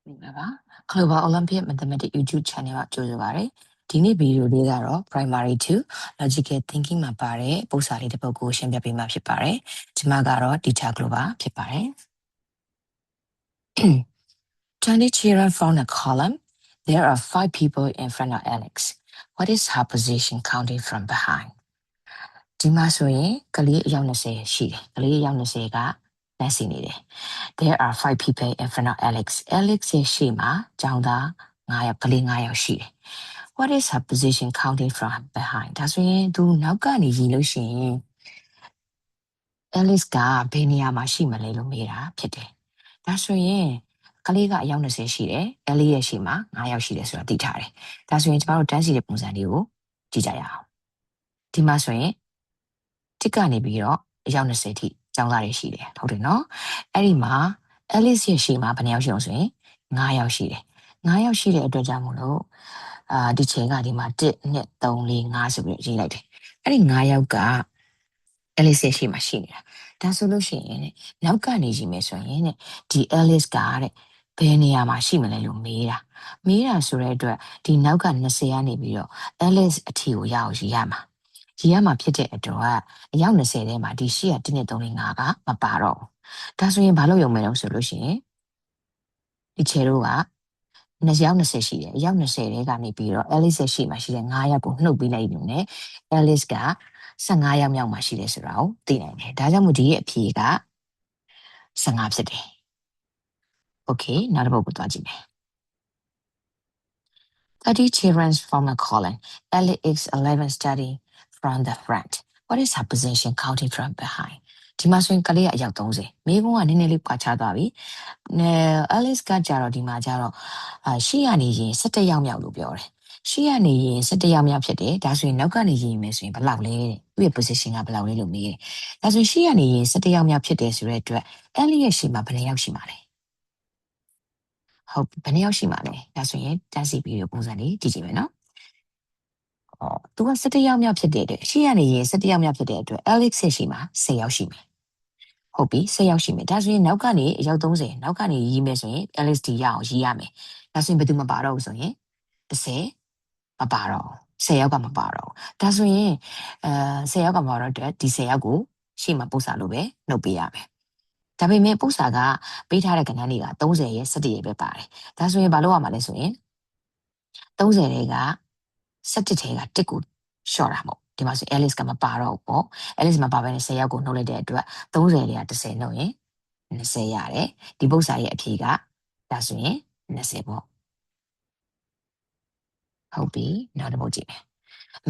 Global Olympic Mathematics YouTube Channel ကကြိုဆိုပါရစေ။ဒီနေ့ဗီဒီယိုလေးကတော့ Primary 2 Logical Thinking မှာပါတဲ့ပုံစံလေးတစ်ပုဒ်ကိုရှင်းပြပေးမှာဖြစ်ပါတယ်။ဒီမှာကတော့ Teacher Global ဖြစ်ပါတယ်။ 20 children found a column. There are 5 people in front of Alex. What is her position counting from behind? ဒီမှာဆိုရင်ကလေးအယောက်20ရှိတယ်။ကလေးအယောက်20ကတန်းစီနေတယ်။ There are 5 people in front of Alex. Alex ရဲ့ရှေ့မှာကျောင်းသား9ယောက်ကလေး9ယောက်ရှိတယ်။ What is her position counting from behind? ဒါဆိုရင်သူနောက်ကနေရည်လို့ရှိရင် Alex ကဘယ်နေရာမှာရှိမလဲလို့မေးတာဖြစ်တယ်။ဒါဆိုရင်ကလေးကအယောက်20ရှိတယ်။ Alex ရဲ့ရှေ့မှာ9ယောက်ရှိတယ်ဆိုတာသိထားတယ်။ဒါဆိုရင်ကျမတို့တန်းစီတဲ့ပုံစံလေးကိုကြည့်ကြရအောင်။ဒီမှာဆိုရင်တစ်ကနေပြီးတော့အယောက်20ထိကျောင်းသားတွေရှိတယ်ဟုတ်တယ်နော်အဲ့ဒီမှာ Alice ရဲ့ရှေ့မှာဘယ်နှယောက်ရှိအောင်ဆိုရင်9ယောက်ရှိတယ်9ယောက်ရှိတဲ့အတွက်ကြောင့်မို့လို့ဒီချိန်ကဒီမှာ1 2 3 4 5ဆိုပြီးရေးလိုက်တယ်အဲ့ဒီ9ယောက်က Alice ရဲ့ရှေ့မှာရှိနေတာဒါဆိုလို့ရှိရင်နောက်ကနေရေးမယ်ဆိုရင်ဒီ Alice ကတဲ့ဘယ်နေရာမှာရှိမလဲလို့မေးတာဆိုတဲ့အတွက်ဒီနောက်က20ကနေပြီးတော့ Alice အထီကိုရအောင်ရေးရမှာရေးရမှာဖြစ်တဲ့အတွက်အယောက်20ထဲမှာဒီရှေ့က1 2 3 4 5ကမပါတော့ဘူးဒါဆိုရင်ဘာလို့ရုံမဲတော့ဆိုလို့ရှိရင်ဒီခြေတို့က20ယောက်20ရှိတယ်အယောက်20ထဲကနေပြီးတော့ Alice ရဲ့ရှေ့မှာရှိတဲ့9ယောက်ကိုနှုတ်ပေးလိုက်လို့ ਨੇ Alice က15ယောက်မြောက်မှာရှိတယ်ဆိုတာကိုသိနိုင်တယ်ဒါကြောင့်မို့ဒီရဲ့အဖြေက15ဖြစ်တယ် Okay နောက်တစ်ပုဒ်ကိုသွားကြည့်မယ်30 children from a column Alex 11 studying from the front what is her position counting from behind ဒီမှာဆိုရင်ကလေးကအယောက်30မိဘကနည်းနည်းလေးပွားချသွားပြီAlice ကကြတော့ဒီမှာကြတော့ရှေ့ကနေရင်17ယောက်မြောက်လို့ပြောတယ်ရှေ့ကနေရင်17ယောက်မြောက်ဖြစ်တယ်ဒါဆိုရင်နောက်ကနေရင်မယ်ဆိုရင်ဘယ်လောက်လဲတဲ့သူ့ရဲ့ position ကဘယ်လောက်လဲလို့မေးတယ်ဒါဆိုရင်ရှေ့ကနေရင်17ယောက်မြောက်ဖြစ်တယ်ဆိုတဲ့အတွက် Alice ရဲ့ရှေ့မှာဘယ်နှယောက်ရှိမှာလဲဟုတ်ဘယ်နှယောက်ရှိမှာလဲဒါဆိုရင်တန်းစီပြီးတော့ပုံစံလေးကြည့်ကြည့်မယ်နော်သူက17ယောက်မြောက်ဖြစ်တဲ့အတွက်ရှေ့ကနေရင်17ယောက်မြောက်ဖြစ်တဲ့အတွက် Alex ရဲ့ရှေ့မှာ10ယောက်ရှိမယ်ဟုတ်ပြီ10ယောက်ရှိမယ်ဒါဆိုရင်နောက်ကနေအယောက်30နောက်ကနေရေးမယ်ဆိုရင် LSD ရအောင်ရေးရမယ်ဒါဆိုရင်ဘယ်သူမပါတော့ဘူးဆိုရင်30မပါတော့10ယောက်ကမပါတော့ဒါဆိုရင်10ယောက်ကမပါတော့တဲ့ဒီ10ယောက်ကိုရှေ့မှာပို့စာလို့ပဲနှုတ်ပေးရမယ်ဒါပေမဲ့ပို့စာကပေးထားတဲ့ကဏ္ဍတွေက30ရဲ့17ရဲ့ပဲပါတယ်ဒါဆိုရင်ဘာလို့ရမှာလဲဆိုရင်30တွေက17ထဲက1ကိုရှော့တာမဟုတ်ဒီမှာဆို Alice ကမပါတော့ဘူးပေါ့ Alice မပါဘဲနဲ့10ယောက်ကိုနှုတ်လိုက်တဲ့အတွက်30တွေက10နှုတ်ရင်20ရတယ်ဒီပု္ပ္ပစာရဲ့အဖြေကဒါဆိုရင်20ပေါ့ဟုတ်ပြီနောက်တစ်ပုဒ်ကြည့်မယ်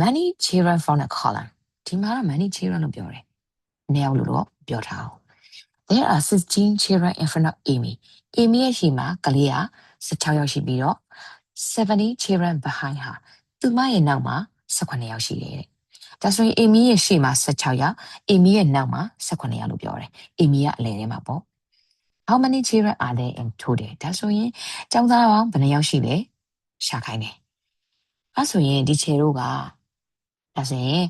Many children found a column ဒီမှာတော့ many children လို့ပြောတယ်နှစ်ယောက်လို့တော့ပြောထားအောင် There are 16 children in front of Amy Amy ရဲ့ရှေ့မှာကလေးက16ယောက်ရှိပြီးတော့70 children behind her သူမရဲ့နောက်မှာ18ယောက်ရှိတယ်တဲ့ဒါဆိုရင် Amy ရဲ့ရှေ့မှာ16ယောက် Amy ရဲ့နောက်မှာ18ယောက်လို့ပြောတယ် Amy ကအလယ်ထဲမှာပေါ့ How many children are there in total ဒါဆိုရင်ကျောင်းသားပေါင်းဘယ်နှယောက်ရှိလဲရှာခိုင်းတယ်အဲဆိုရင်ဒီခြေတို့ကဒါဆိုရင်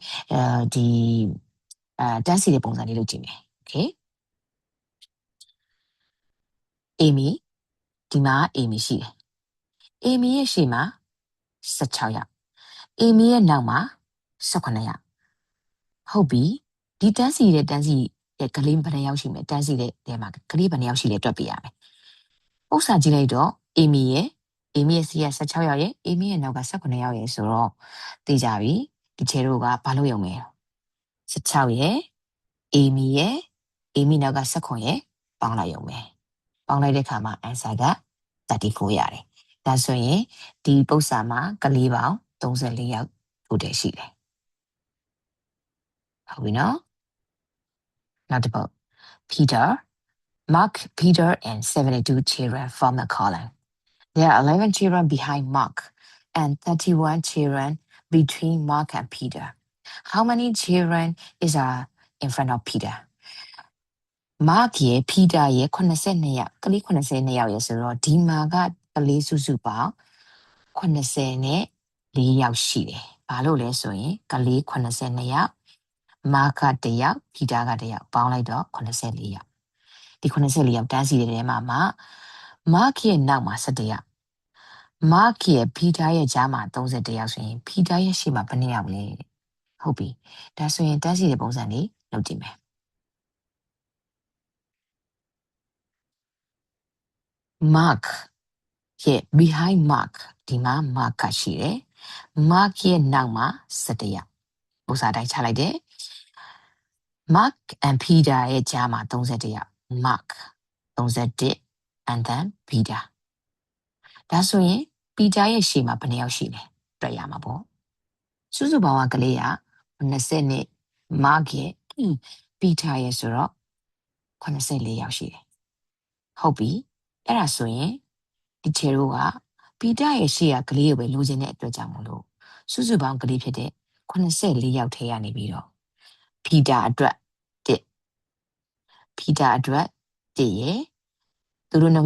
ဒီတန်းစီတဲ့ပုံစံလေးလုပ်ကြည့်မယ် Okay Amy ဒီမှာ Amy ရှိတယ် Amy ရဲ့ရှေ့မှာ16ယောက် Amy ရဲ့နောက်မှာ18ယောက်ဟုတ်ပြီဒီတန်းစီတဲ့ကလေးဘယ်နှယောက်ရှိမလဲတန်းစီတဲ့တဲမှာကလေးဘယ်နှယောက်ရှိလဲတွက်ပြရမယ်ဥစ္စာကြည့်လိုက်တော့ Amy ရဲ့စီက16ယောက်ရဲ့ Amy ရဲ့နောက်က18ယောက်ရဲ့ဆိုတော့သိကြပြီဒီခြေတို့ကဘာလို့ရုံမဲ16ရဲ့ Amy ရဲ့ Amy နောက်က18ရဲ့ပေါင်းလိုက်ရုံပဲပေါင်းလိုက်တဲ့အခါမှာ answer က34ရတယ်ဒါဆိုရင်ဒီပု္ပ္ပစာမှာကလေးပေါင်း34ယောက်ထိုတယ်ရှိတယ်ဟုတ်ပြီနော်နောက်တစ်ပုဒ် Peter Mark Peter and 72 children form a column There are 11 children behind Mark and 31 children between Mark and Peter. How many children is in front of Peter? Mark ရဲ့ Peter ရဲ့82ယောက်ကလေး82ယောက်ရဲ့ဆိုတော့ဒီမှာကကလေးစုစုပေါင်း84ယောက်ရှိတယ်။ဘာလို့လဲဆိုရင်ကလေး82ယောက် Mark က1ယောက် Peter က1ယောက်ပေါင်းလိုက်တော့84ယောက်ဒီ84ယောက်တန်းစီတဲ့ထဲမှာ Mark ရဲ့နောက်မှာ17ယောက် Mark ရဲ့ Peter ရဲ့ကြားမှာ31ယောက်ဆိုရင် Peter ရဲ့ရှေ့မှာဘယ်နှစ်ယောက်လဲဟုတ်ပြီဒါဆိုရင်တန်းစီတဲ့ပုံစံလေးလုပ်ကြည့်မယ် Mark ရဲ့ behind Mark ဒီမှာ Mark ကရှိတယ် Mark ရဲ့နောက်မှာ17ယောက်ပုံစံတိုင်းချလိုက်တယ် Mark and Peter ရဲ့ကြားမှာ31ယောက် Mark 31 and then Peter ဒါဆိုရင် Peter ရဲ့ရှေ့မှာဘယ်နှစ်ယောက်ရှိလဲတွက်ရမှာပေါ့စုစုပေါင်းကလေးက20နဲ့ Mark ရဲ့ Peter ရဲ့ဆိုတော့84ယောက်ရှိတယ်ဟုတ်ပြီအဲ့ဒါဆိုရင်ဒီချေတို့က Peter ရဲ့ရှေ့ကကလေးကိုပဲလိုချင်တဲ့အတွက်ကြောင့်မလို့စုစုပေါင်းကလေးဖြစ်တဲ့84ယောက်ထဲရနေပြီးတော့ Peter အတွက်Peter အတွက်1ရယ်သူတို့နှစ်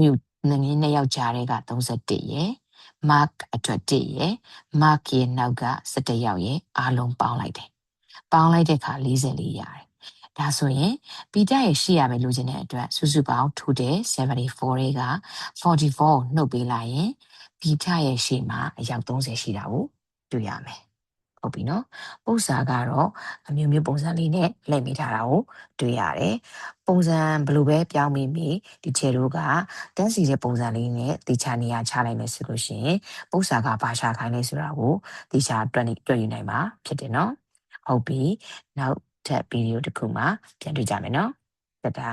ယောက်ကြားတဲ့က31ရယ် Mark အတွက်1ရယ် Mark ရဲ့နောက်က17ယောက်ရယ်အားလုံးပေါင်းလိုက်တယ်ပေါင်းလိုက်တဲ့အခါ44ရတယ်ဒါဆိုရင် Peter ရဲ့ရှေ့ရပဲလိုချင်တဲ့အတွက်စုစုပေါင်း total 74တွေက44နှုတ်ပေးလိုက်ရင် Peter ရဲ့ရှေ့မှာအယောက်30ရှိတာကိုတွေ့ရမယ်ဟုတ်ပြီနော်ပုံစံကတော့အမျိုးမျိုးပုံစံလေးနဲ့လှည့်မိထားတာကိုတွေ့ရတယ်ပုံစံဘယ်လိုပဲပြောင်းမိမိဒီချေတို့ကတန်းစီတဲ့ပုံစံလေးနဲ့တေချာနေရာချလိုက်မယ်ဆိုလို့ရှိရင်ပုံစံကဘာရှာခိုင်းလဲဆိုတာကိုတေချာတွေ့ယူနိုင်မှာဖြစ်တယ်နော်ဟုတ်ပြီနောက်ထပ်ဗီဒီယိုတစ်ခုမှာပြန်တွေ့ကြမယ်နော်တတာ